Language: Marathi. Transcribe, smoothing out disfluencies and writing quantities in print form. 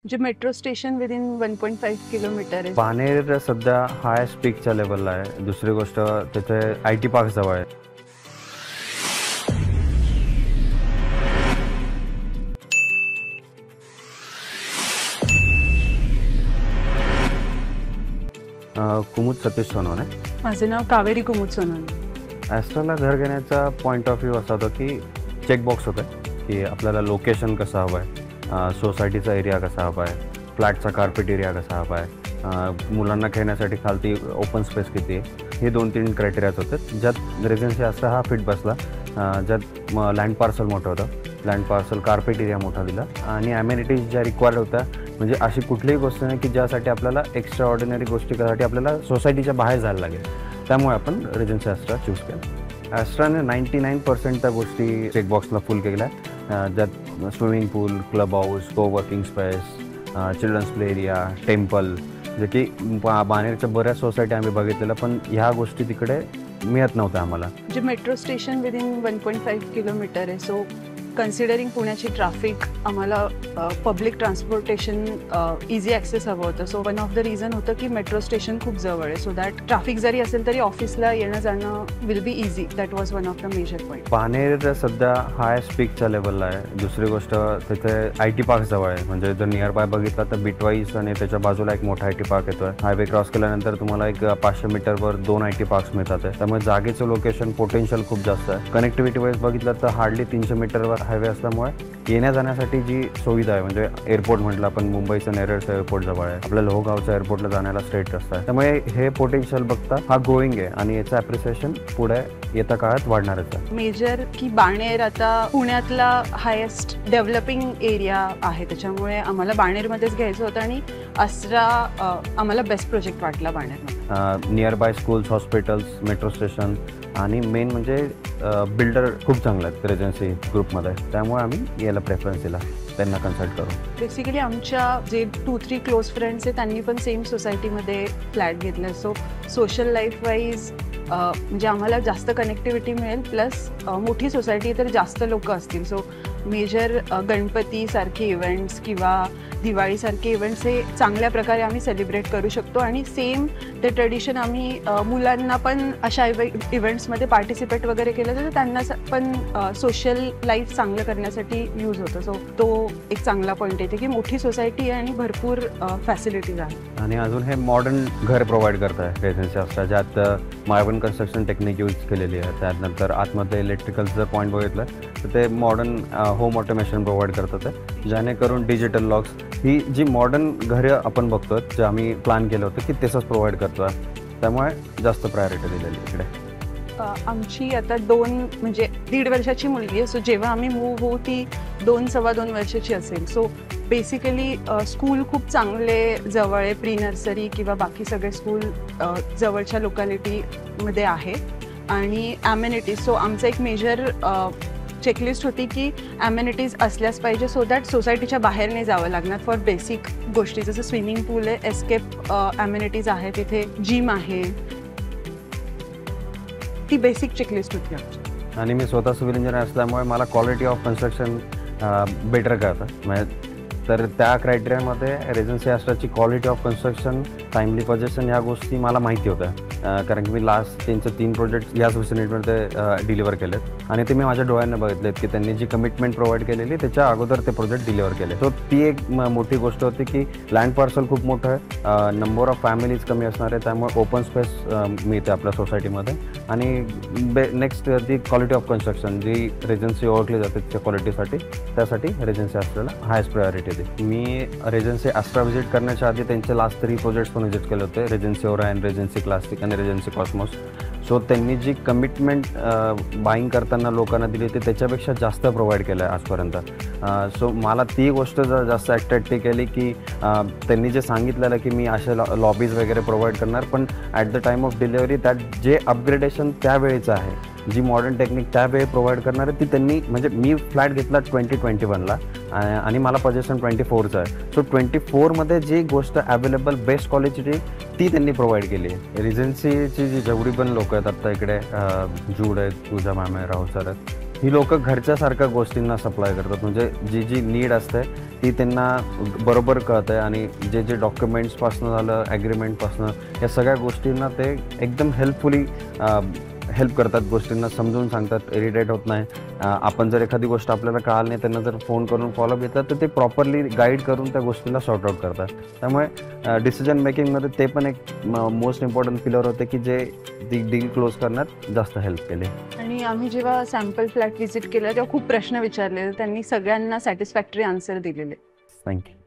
जे मेट्रो स्टेशन विदिन 1.5 किलोमीटर आहे. बाणेर सध्या हायेस्ट पीकच्या लेवलला आहे. दुसरी गोष्ट तिथे IT पार्क जवळ आहे. कुमुद सतीश सोनवणे. माझे नाव कावेरी कुमुद सोनवणे. ॲस्ट्राला घर घेण्याचा पॉईंट ऑफ व्ह्यू असा होता की चेकबॉक्स होतं की आपल्याला लोकेशन कसं हवं आहे, सोसायटीचा एरिया कसा हवा आहे, फ्लॅटचा कार्पेट एरिया कसा हवा आहे, मुलांना खेळण्यासाठी खालती ओपन स्पेस किती आहे, हे 2-3 क्रायटेरियाज होते. ज्यात रेझिडेन्सी ॲस्ट्रा हा फिट बसला. ज्यात लँड पार्सल मोठं होतं, लँड पार्सल कार्पेट एरिया मोठा दिला आणि ॲम्युनिटीज ज्या रिक्वायर्ड होत्या, म्हणजे अशी कुठलीही गोष्ट नाही की ज्यासाठी आपल्याला एक्स्ट्रा ऑर्डिनरी गोष्टी करायसाठी आपल्याला सोसायटीच्या बाहेर जायला लागेल. त्यामुळे आपण रेझिडेन्सी ॲस्ट्रा चूज केला. ॲस्ट्राने 99% त्या गोष्टी चेकबॉक्सला फुल केल्या. ज्यात swimming pool, club house, co working space, children's play area, temple, जे की बाणेरच्या बऱ्याच सोसायटी आम्ही बघितलेल्या, पण ह्या गोष्टी तिकडे मिळत नव्हत्या आम्हाला. जे मेट्रो स्टेशन विदिन 1.5 किलोमीटर आहे. सो कन्सिडरिंग पुण्याची ट्रॅफिक, आम्हाला पब्लिक ट्रान्सपोर्टेशन इझी ॲक्सेस हवं होतं. So one of the reason होतं की मेट्रो स्टेशन खूप जवळ आहे. सो दॅट ट्रॅफिक जरी असेल तरी ऑफिसला येणं जाणं will be easy. That was one of the major point. Baner सध्या हायेस्ट पीकच्या लेवलला आहे. दुसरी गोष्ट तिथे IT पार्क जवळ आहे. म्हणजे जर नियर बाय बघितलं तर बिटवाईज आणि त्याच्या बाजूला एक मोठा IT पार्क येतो आहे. हायवे क्रॉस केल्यानंतर तुम्हाला एक 500 मीटरवर 2 IT पार्क्स मिळतात आहे. त्यामुळे जागेचं लोकेशन पोटेन्शियल खूप जास्त आहे. कनेक्टिव्हिटी वाईज बघितलं तर हार्डली 300 मीटरवर हायवे असल्यामुळे येण्या जाण्यासाठी जी सुविधा आहे, म्हणजे एअरपोर्ट म्हटलं आपण, मुंबईचं नेरळचं एअरपोर्ट जवळ आहे, आपल्या लोहगावच्या एअरपोर्टला जाण्याला स्ट्रेट रस्ता आहे. त्यामुळे हे पोटेन्शियल बघता हा ग्रोईंग आहे आणि याचं ॲप्रिसिएशन पुढे येत्या काळात वाढणारच आहे. मेजर की बाणेर आता पुण्यातला हायेस्ट डेव्हलपिंग एरिया आहे, त्याच्यामुळे आम्हाला बाणेरमध्येच घ्यायचं होतं आणि ॲस्ट्रा आम्हाला बेस्ट प्रोजेक्ट वाटला बाणेरमध्ये. Nearby schools, hospitals, metro station आणि मेन म्हणजे बिल्डर खूप चांगले आहेत रेजन्सी ग्रुपमध्ये. त्यामुळे आम्ही याला प्रेफरन्स दिला, त्यांना कन्सल्ट करू. बेसिकली आमच्या जे 2-3 क्लोज फ्रेंड्स आहेत त्यांनी पण सेम सोसायटीमध्ये फ्लॅट घेतला. सो सोशल लाईफ वाईज म्हणजे आम्हाला जास्त कनेक्टिव्हिटी मिळेल, प्लस मोठी सोसायटी तर जास्त लोक असतील. सो मेजर गणपतीसारखे इव्हेंट्स किंवा दिवाळीसारखे इव्हेंट्स हे चांगल्या प्रकारे आम्ही सेलिब्रेट करू शकतो आणि सेम ते ट्रेडिशन आम्ही मुलांना पण अशा इव्हेंट्समध्ये पार्टिसिपेट वगैरे केलं तर त्यांना पण सोशल लाईफ चांगलं करण्यासाठी यूज होतं. सो तो एक चांगला पॉईंट येते की मोठी सोसायटी आहे आणि भरपूर फॅसिलिटीज आहेत. आणि अजून हे मॉडर्न घर प्रोव्हाइड करत आहे रेझिडेन्सी ॲस्ट्रा, ज्यात मार्बन कन्स्ट्रक्शन टेक्निक यूज केलेली आहे. त्यानंतर आतमध्ये इलेक्ट्रिकलचं जर पॉईंट बघितलं तर ते मॉडर्न होम ऑटोमेशन प्रोव्हाइड करतात आहे, जेणेकरून डिजिटल लॉक्स ही जी मॉडर्न घरं आपण बघतो, जे आम्ही प्लॅन केलं होतं की तसंच प्रोव्हाइड करतो आहे. त्यामुळे जास्त प्रायोरिटी दिलेली इकडे. आमची आता 2 म्हणजे 1.5 वर्षाची मुलगी आहे. सो जेव्हा आम्ही मूव्ह होऊ ती 2-2.25 वर्षाची असेल. सो बेसिकली स्कूल खूप चांगले जवळ आहे, प्री नर्सरी किंवा बाकी सगळे स्कूल जवळच्या लोकॅलिटीमध्ये आहे. आणि ॲम्युनिटीज, सो आमचं एक मेजर चेकलिस्ट होती की ॲम्युनिटीज असल्याच पाहिजे, सो दॅट सोसायटीच्या बाहेर नाही जावं लागणार फॉर बेसिक गोष्टी, जसं स्विमिंग पूल आहे, एस्केप ॲम्युनिटीज आहे, तिथे जिम आहे. ती बेसिक चेकलिस्ट होती आमची. आणि मी स्वतः सिव्हिल इंजिनियर असल्यामुळे मला क्वालिटी ऑफ कन्स्ट्रक्शन बेटर कळतं. म्हणजे तर त्या क्रायटेरियामध्ये रेझिडेन्सी ॲस्ट्राची quality of construction, timely possession ह्या गोष्टी मला माहिती होत्या. कारण की मी लास्ट 3 प्रोजेक्ट याच विसिनिटीमध्ये डिलिव्हर केलेत आणि ते मी माझ्या डोळ्यांना बघितलेत की त्यांनी जी कमिटमेंट प्रोव्हाइड केलेली त्याच्या अगोदर ते प्रोजेक्ट डिलिव्हर केले. सो ती एक मोठी गोष्ट होती की लँड पार्सल खूप मोठं आहे, नंबर ऑफ फॅमिलीज कमी असणार आहे, त्यामुळे ओपन स्पेस मिळते आपल्या सोसायटीमध्ये. आणि next the quality of construction, जी रेजन्सी ओळखली जाते त्या क्वालिटीसाठी, त्यासाठी रेजन्सी ॲस्ट्राला हायस्ट प्रायोरिटी दे. मी रेजन्सी ॲस्ट्रा व्हिजिट करण्याच्या आधी त्यांचे लास्ट 3 प्रोजेक्ट्स पण व्हिजिट केले होते, रेजन्सी ओरायन, रेजन्सी क्लासिक आणि रेजन्सी कॉस्मोस. सो त्यांनी जी कमिटमेंट बाईंग करताना लोकांना दिली होती त्याच्यापेक्षा जास्त प्रोव्हाइड केलं आहे आजपर्यंत. सो मला ती गोष्ट जास्त ॲट्रॅक्टिव्ह केली की त्यांनी जे सांगितलेलं की मी अशा लॉबीज वगैरे प्रोव्हाइड करणार, पण at the time of delivery that जे अपग्रेडेशन त्यावेळेचं आहे, जी मॉडर्न टेक्निक त्यावेळी प्रोव्हाइड करणार आहे ती त्यांनी, म्हणजे मी फ्लॅट घेतला 2021ला आणि मला पोझिशन 24चं आहे. सो 24मध्ये जी गोष्ट अवेलेबल बेस्ट क्वालिटी ती त्यांनी प्रोव्हाइड केली आहे. रेजन्सीची जी जेवढी पण लोक आहेत आत्ता इकडे, जूड आहेत, तुझा मॅम आहे, राहुल सर आहेत, ही लोक घरच्यासारख्या गोष्टींना सप्लाय करतात, म्हणजे जी जी नीड असते ती त्यांना बरोबर कळत आहे आणि जे जे डॉक्युमेंट्सपासनं झालं ॲग्रीमेंटपासनं या सगळ्या गोष्टींना ते एकदम हेल्पफुली हेल्प करतात, गोष्टींना समजून सांगतात, इरिटेट होत नाही. आपण जर एखादी गोष्ट आपल्याला कळाली नाही त्यांना जर फोन करून फॉलोअप घेतात तर ते प्रॉपरली गाईड करून त्या गोष्टीला सॉर्ट आउट करतात. त्यामुळे डिसिजन मेकिंगमध्ये ते पण एक मोस्ट इम्पॉर्टंट पिलर होते की जे ती डील क्लोज करण्यात जास्त हेल्प केली. आणि आम्ही जेव्हा सॅम्पल फ्लॅट व्हिजिट केलं तेव्हा खूप प्रश्न विचारलेले, त्यांनी सगळ्यांना सॅटिस्फॅक्टरी आन्सर दिलेले. थँक्यू.